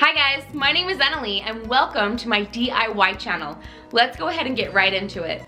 Hi guys, my name is Annalie and welcome to my DIY channel. Let's go ahead and get right into it.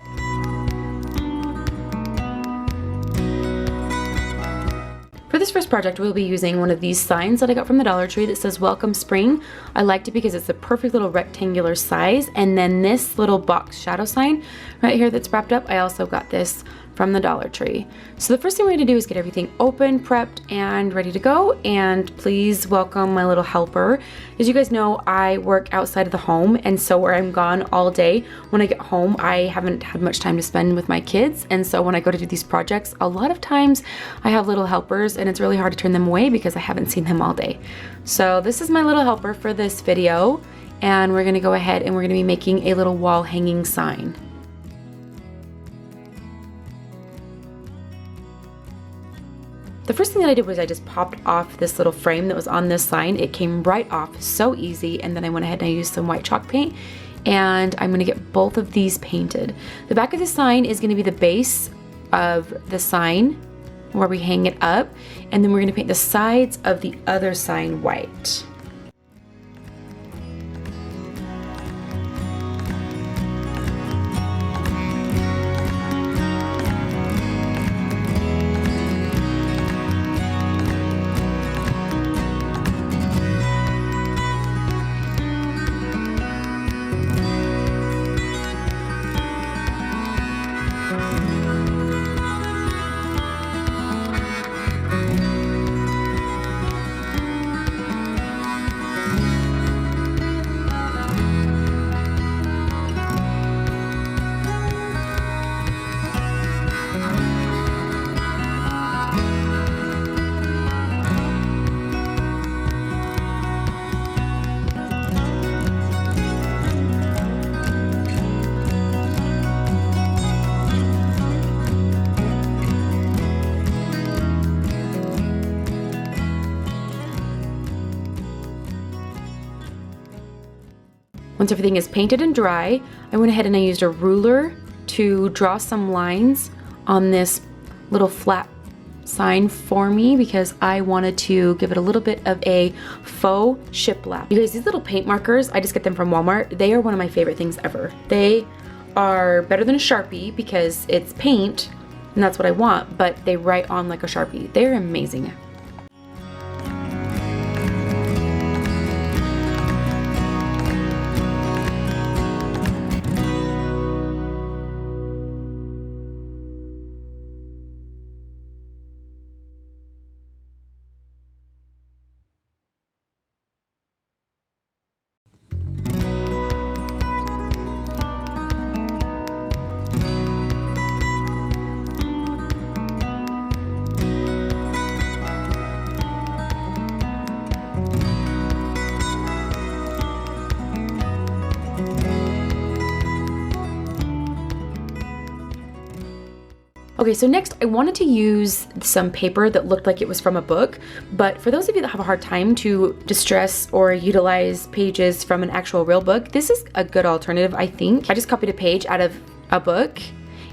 For this first project, we'll be using one of these signs that I got from the Dollar Tree that says Welcome Spring. I liked it because it's a perfect little rectangular size, and then this little box shadow sign right here that's wrapped up, I also got this from the Dollar Tree. So the first thing we're going to do is get everything open, prepped, and ready to go. And please welcome my little helper. As you guys know, I work outside of the home, and so where I'm gone all day, when I get home, I haven't had much time to spend with my kids. And so when I go to do these projects, a lot of times I have little helpers, and it's really hard to turn them away because I haven't seen them all day. So this is my little helper for this video, and we're going to go ahead and we're going to be making a little wall hanging sign. The first thing that I did was I just popped off this little frame that was on this sign. It came right off, so easy, and then I went ahead and I used some white chalk paint, and I'm going to get both of these painted. The back of the sign is going to be the base of the sign where we hang it up, and then we're going to paint the sides of the other sign white. Once everything is painted and dry, I went ahead and I used a ruler to draw some lines on this little flat sign for me because I wanted to give it a little bit of a faux shiplap. You guys, these little paint markers, I just get them from Walmart. They are one of my favorite things ever. They are better than a Sharpie because it's paint and that's what I want, but they write on like a Sharpie. They're amazing. Okay, so next I wanted to use some paper that looked like it was from a book, but for those of you that have a hard time to distress or utilize pages from an actual real book, this is a good alternative, I think. I just copied a page out of a book,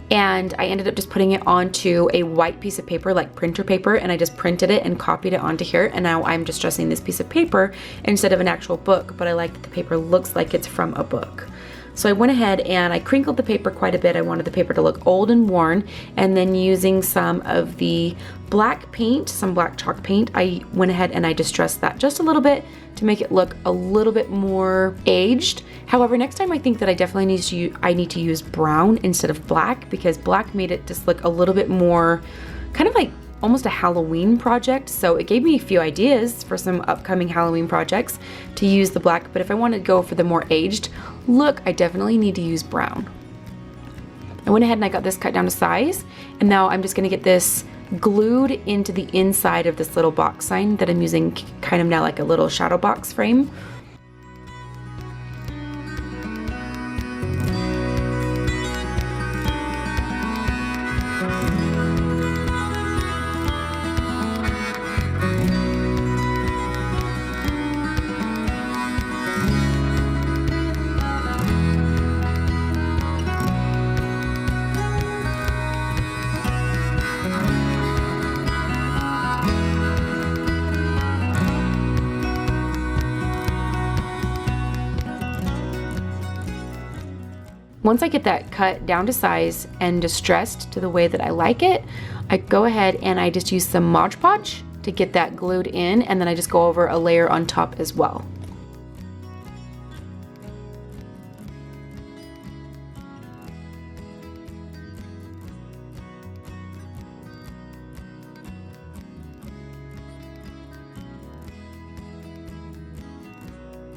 and I ended up just putting it onto a white piece of paper, like printer paper, and I just printed it and copied it onto here, and now I'm distressing this piece of paper instead of an actual book, but I like that the paper looks like it's from a book. So I went ahead and I crinkled the paper quite a bit. I wanted the paper to look old and worn, and then using some of the black paint, some black chalk paint, I went ahead and I distressed that just a little bit to make it look a little bit more aged. However, next time I think that I definitely need to use brown instead of black, because black made it just look a little bit more kind of like almost a Halloween project. So it gave me a few ideas for some upcoming Halloween projects to use the black, but if I want to go for the more aged look, I definitely need to use brown. I went ahead and I got this cut down to size, and now I'm just going to get this glued into the inside of this little box sign that I'm using kind of now like a little shadow box frame. Once I get that cut down to size and distressed to the way that I like it, I go ahead and I just use some Mod Podge to get that glued in, and then I just go over a layer on top as well.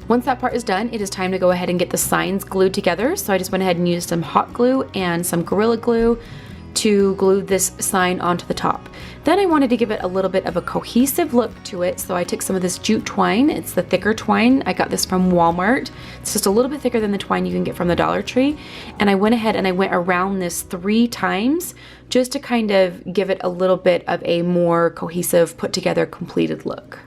Once that part is done, it is time to go ahead and get the signs glued together. So I just went ahead and used some hot glue and some Gorilla Glue to glue this sign onto the top. Then I wanted to give it a little bit of a cohesive look to it, so I took some of this jute twine. It's the thicker twine. I got this from Walmart. It's just a little bit thicker than the twine you can get from the Dollar Tree. And I went ahead and I went around this 3 times just to kind of give it a little bit of a more cohesive, put together, completed look.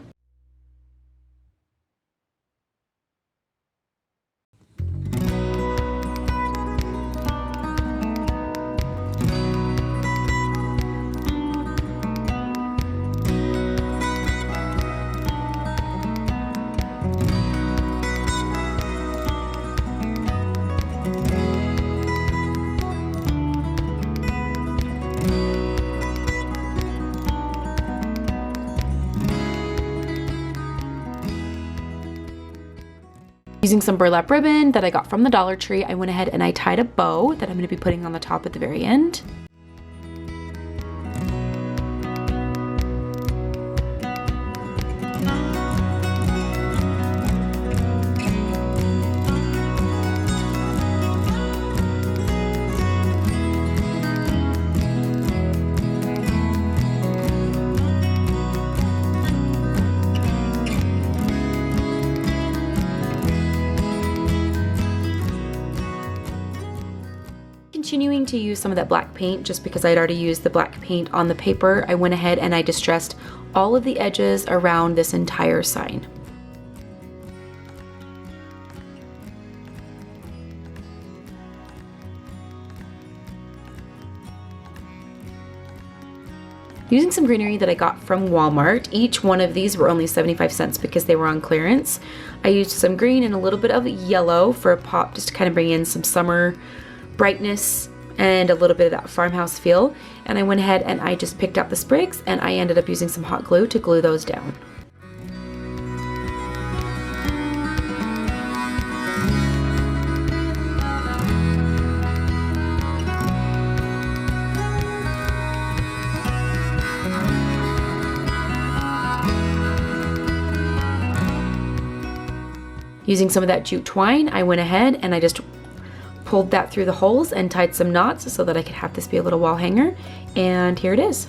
Using some burlap ribbon that I got from the Dollar Tree, I went ahead and I tied a bow that I'm going to be putting on the top at the very end. Continuing to use some of that black paint, just because I'd already used the black paint on the paper, I went ahead and I distressed all of the edges around this entire sign. Using some greenery that I got from Walmart, each one of these were only 75 cents because they were on clearance. I used some green and a little bit of yellow for a pop, just to kind of bring in some summer brightness and a little bit of that farmhouse feel. And I went ahead and I just picked out the sprigs, and I ended up using some hot glue to glue those down. Using some of that jute twine, I went ahead and I just pulled that through the holes and tied some knots so that I could have this be a little wall hanger, and here it is.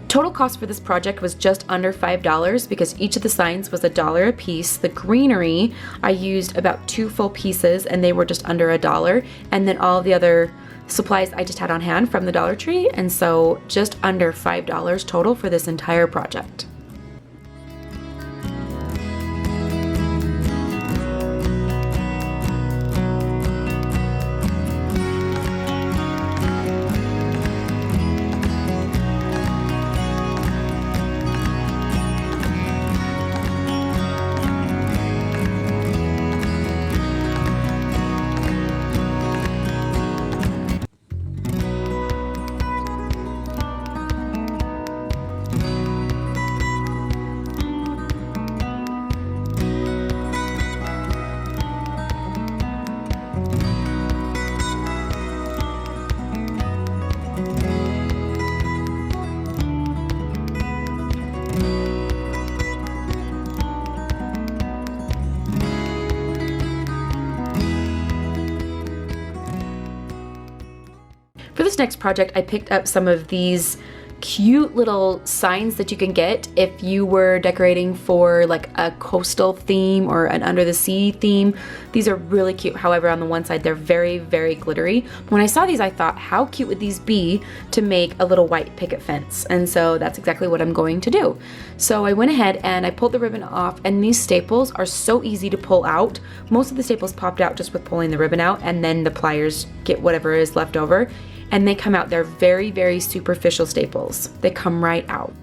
Total cost for this project was just under $5 because each of the signs was $1 a piece. The greenery, I used about 2 full pieces and they were just under $1, and then all the other supplies I just had on hand from the Dollar Tree, and so just under $5 total for this entire project. For this next project, I picked up some of these cute little signs that you can get if you were decorating for like a coastal theme or an under the sea theme. These are really cute. However, on the one side, they're very, very glittery. When I saw these, I thought, how cute would these be to make a little white picket fence? And so that's exactly what I'm going to do. So I went ahead and I pulled the ribbon off, and these staples are so easy to pull out. Most of the staples popped out just with pulling the ribbon out, and then the pliers get whatever is left over. And they come out. They're very, very superficial staples. They come right out.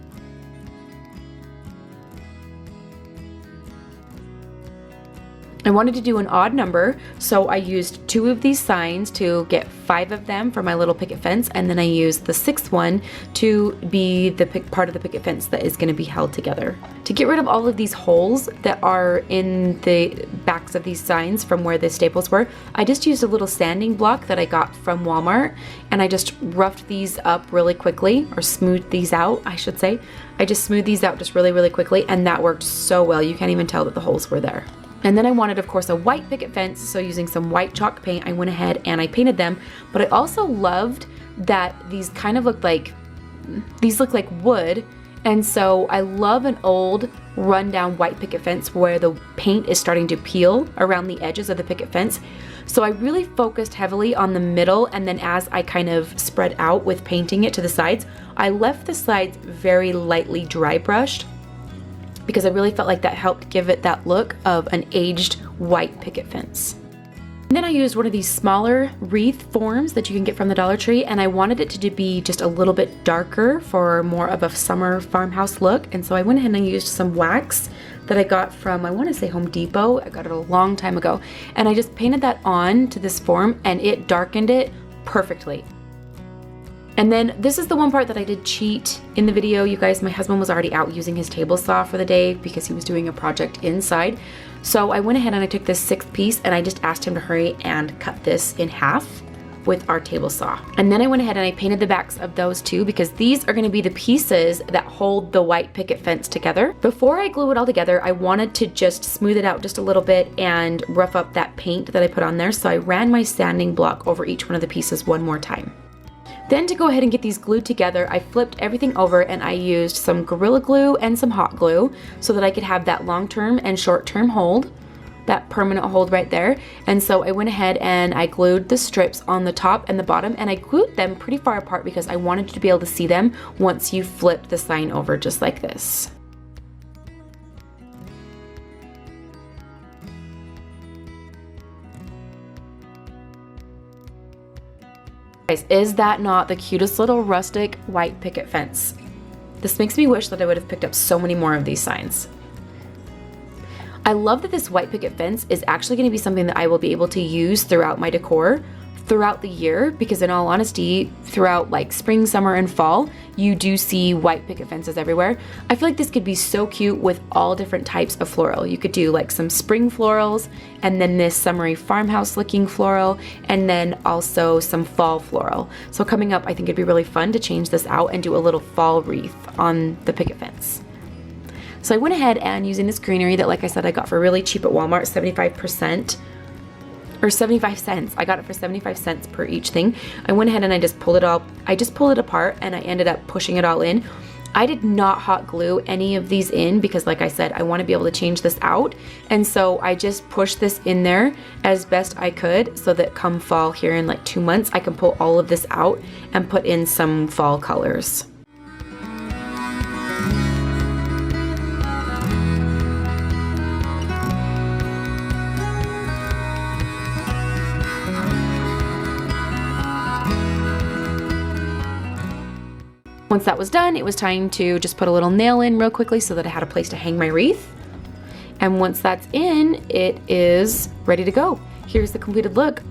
I wanted to do an odd number, so I used 2 of these signs to get 5 of them for my little picket fence, and then I used the 6th one to be the part of the picket fence that is going to be held together. To get rid of all of these holes that are in the backs of these signs from where the staples were, I just used a little sanding block that I got from Walmart, and I just roughed these up really quickly, or smoothed these out, I should say. I just smoothed these out just really quickly, and that worked so well. You can't even tell that the holes were there. And then I wanted, of course, a white picket fence, so using some white chalk paint, I went ahead and I painted them. But I also loved that these kind of looked like, these look like wood, and so I love an old rundown white picket fence where the paint is starting to peel around the edges of the picket fence. So I really focused heavily on the middle, and then as I kind of spread out with painting it to the sides, I left the sides very lightly dry brushed, because I really felt like that helped give it that look of an aged white picket fence. And then I used one of these smaller wreath forms that you can get from the Dollar Tree, and I wanted it to be just a little bit darker for more of a summer farmhouse look. And so I went ahead and I used some wax that I got from, I want to say Home Depot. I got it a long time ago. And I just painted that on to this form, and it darkened it perfectly. And then this is the one part that I did cheat in the video. You guys, my husband was already out using his table saw for the day because he was doing a project inside. So I went ahead and I took this 6th piece and I just asked him to hurry and cut this in half with our table saw. And then I went ahead and I painted the backs of those too, because these are gonna be the pieces that hold the white picket fence together. Before I glue it all together, I wanted to just smooth it out just a little bit and rough up that paint that I put on there. So I ran my sanding block over each one of the pieces one more time. Then to go ahead and get these glued together, I flipped everything over and I used some Gorilla Glue and some hot glue so that I could have that long-term and short-term hold, that permanent hold right there. And so I went ahead and I glued the strips on the top and the bottom, and I glued them pretty far apart because I wanted you to be able to see them once you flip the sign over just like this. Guys, is that not the cutest little rustic white picket fence? This makes me wish that I would have picked up so many more of these signs. I love that this white picket fence is actually going to be something that I will be able to use throughout my decor throughout the year, because in all honesty, throughout like spring, summer, and fall, you do see white picket fences everywhere. I feel like this could be so cute with all different types of floral. You could do like some spring florals, and then this summery farmhouse looking floral, and then also some fall floral. So coming up, I think it'd be really fun to change this out and do a little fall wreath on the picket fence. So I went ahead and using this greenery that, like I said, I got for really cheap at Walmart, 75%. Or 75 cents. I got it for 75 cents per each thing. I went ahead and I just pulled it apart and I ended up pushing it all in. I did not hot glue any of these in because, like I said, I want to be able to change this out. And so I just pushed this in there as best I could so that come fall here in like 2 months, I can pull all of this out and put in some fall colors. Once that was done, it was time to just put a little nail in real quickly so that I had a place to hang my wreath. And once that's in, it is ready to go. Here's the completed look.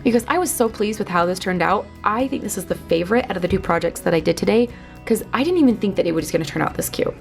Because I was so pleased with how this turned out. I think this is the favorite out of the 2 projects that I did today, because I didn't even think that it was going to turn out this cute.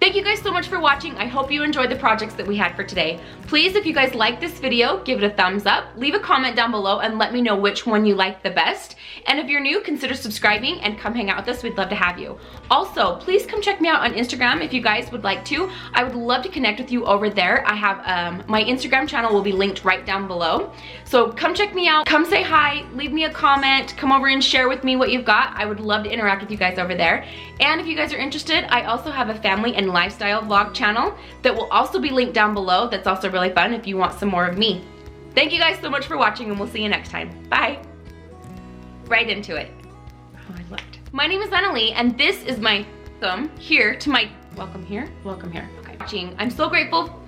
Thank you guys so much for watching. I hope you enjoyed the projects that we had for today. Please, if you guys like this video, give it a thumbs up, leave a comment down below and let me know which one you liked the best. And if you're new, consider subscribing and come hang out with us. We'd love to have you. Also, please come check me out on Instagram if you guys would like to. I would love to connect with you over there. I have my Instagram channel will be linked right down below. So come check me out, come say hi, leave me a comment, come over and share with me what you've got. I would love to interact with you guys over there. And if you guys are interested, I also have a family and lifestyle vlog channel that will also be linked down below. That's also really fun if you want some more of me. Thank you guys so much for watching, and we'll see you next time. Bye. Right into it. Oh, I left. My name is Annalie, and this is my welcome here to my welcome here. Okay. I'm so grateful.